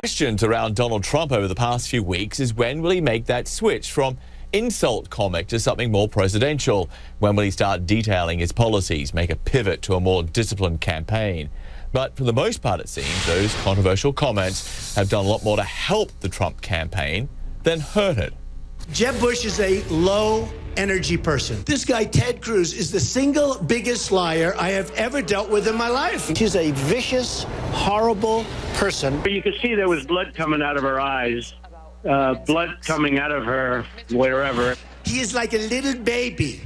Questions around Donald Trump over the past few weeks is when will he make that switch from insult comic to something more presidential? When will he start detailing his policies, make a pivot to a more disciplined campaign? But for the most part, it seems those controversial comments have done a lot more to help the Trump campaign than hurt it. Jeb Bush is a low-energy person. This guy, Ted Cruz, is the single biggest liar I have ever dealt with in my life. She's a vicious, horrible person. You could see there was blood coming out of her eyes, blood coming out of her wherever. He is like a little baby.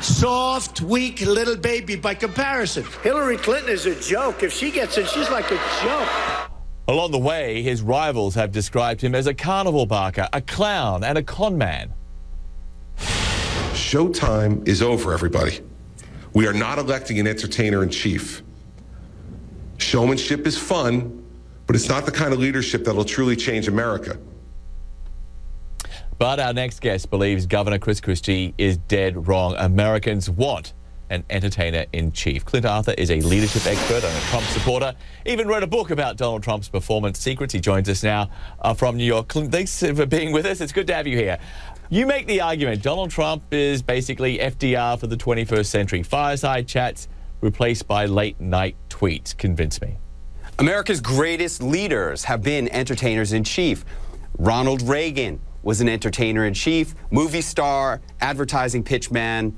Soft, weak little baby by comparison. Hillary Clinton is a joke. If she gets it, she's like a joke. Along the way, his rivals have described him as a carnival barker, a clown, and a con man. Showtime is over, everybody. We are not electing an entertainer-in-chief. Showmanship is fun, but it's not the kind of leadership that will truly change America. But our next guest believes Governor Chris Christie is dead wrong. Americans want an entertainer-in-chief. Clint is a leadership expert and a Trump supporter. Even wrote a book about Donald Trump's performance secrets. He joins us now from New York. Clint, thanks for being with us. It's good to have you here. You make the argument Donald Trump is basically FDR for the 21st century. Fireside chats replaced by late-night tweets. Convince me. America's greatest leaders have been entertainers-in-chief. Ronald Reagan was an entertainer-in-chief, movie star, advertising pitchman,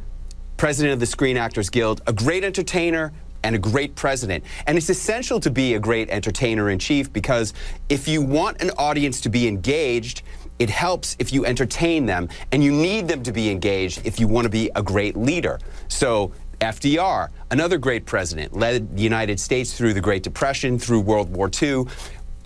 president of the Screen Actors Guild, a great entertainer and a great president. And it's essential to be a great entertainer-in-chief because if you want an audience to be engaged, it helps if you entertain them, and you need them to be engaged if you want to be a great leader. So FDR, another great president, led the United States through the Great Depression, through World War II,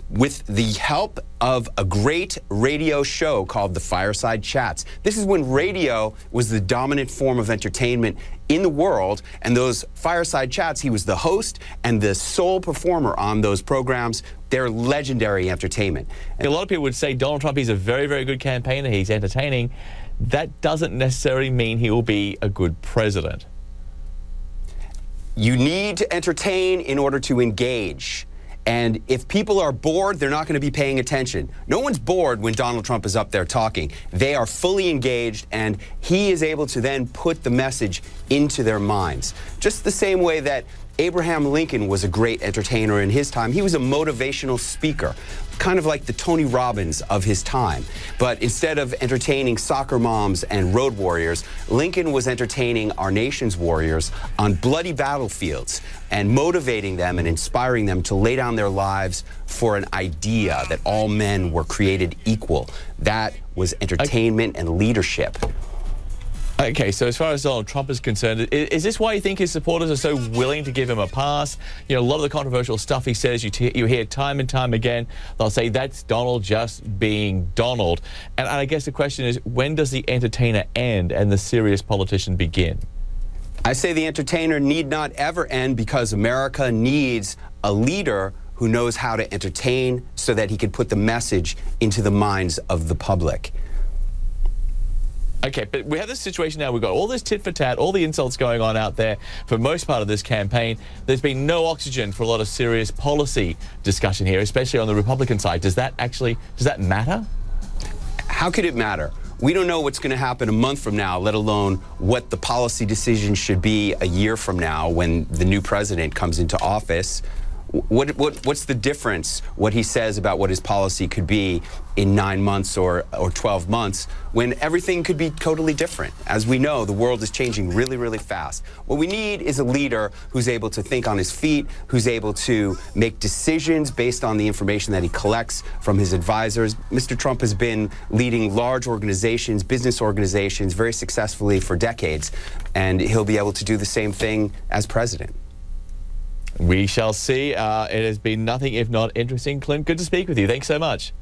with the help of a great radio show called the Fireside Chats. This is when radio was the dominant form of entertainment in the world, and those Fireside Chats, he was the host and the sole performer on those programs. They're legendary entertainment. A lot of people would say Donald Trump, he's a very, very good campaigner. He's entertaining. That doesn't necessarily mean he will be a good president. You need to entertain in order to engage. And if people are bored, they're not going to be paying attention. No one's bored when Donald Trump is up there talking. They are fully engaged, and he is able to then put the message into their minds. Just the same way that Abraham Lincoln was a great entertainer in his time. He was a motivational speaker, kind of like the Tony Robbins of his time. But instead of entertaining soccer moms and road warriors, Lincoln was entertaining our nation's warriors on bloody battlefields and motivating them and inspiring them to lay down their lives for an idea that all men were created equal. That was entertainment and leadership. Okay, so as far as Donald Trump is concerned, is this why you think his supporters are so willing to give him a pass? You know, a lot of the controversial stuff he says, you hear time and time again, they'll say that's Donald just being Donald. And I guess the question is, when does the entertainer end and the serious politician begin? I say the entertainer need not ever end because America needs a leader who knows how to entertain so that he can put the message into the minds of the public. Okay, but we have this situation now. We've got all this tit for tat, all the insults going on out there for most part of this campaign. There's been no oxygen for a lot of serious policy discussion here, especially on the Republican side. Does that matter? How could it matter? We don't know what's going to happen a month from now, let alone what the policy decision should be a year from now when the new president comes into office. What's the difference, what he says about what his policy could be in 9 months or 12 months, when everything could be totally different? As we know, the world is changing really, really fast. What we need is a leader who's able to think on his feet, who's able to make decisions based on the information that he collects from his advisors. Mr. Trump has been leading large organizations, business organizations, very successfully for decades, and he'll be able to do the same thing as president. We shall see. It has been nothing if not interesting. Clint, good to speak with you. Thanks so much.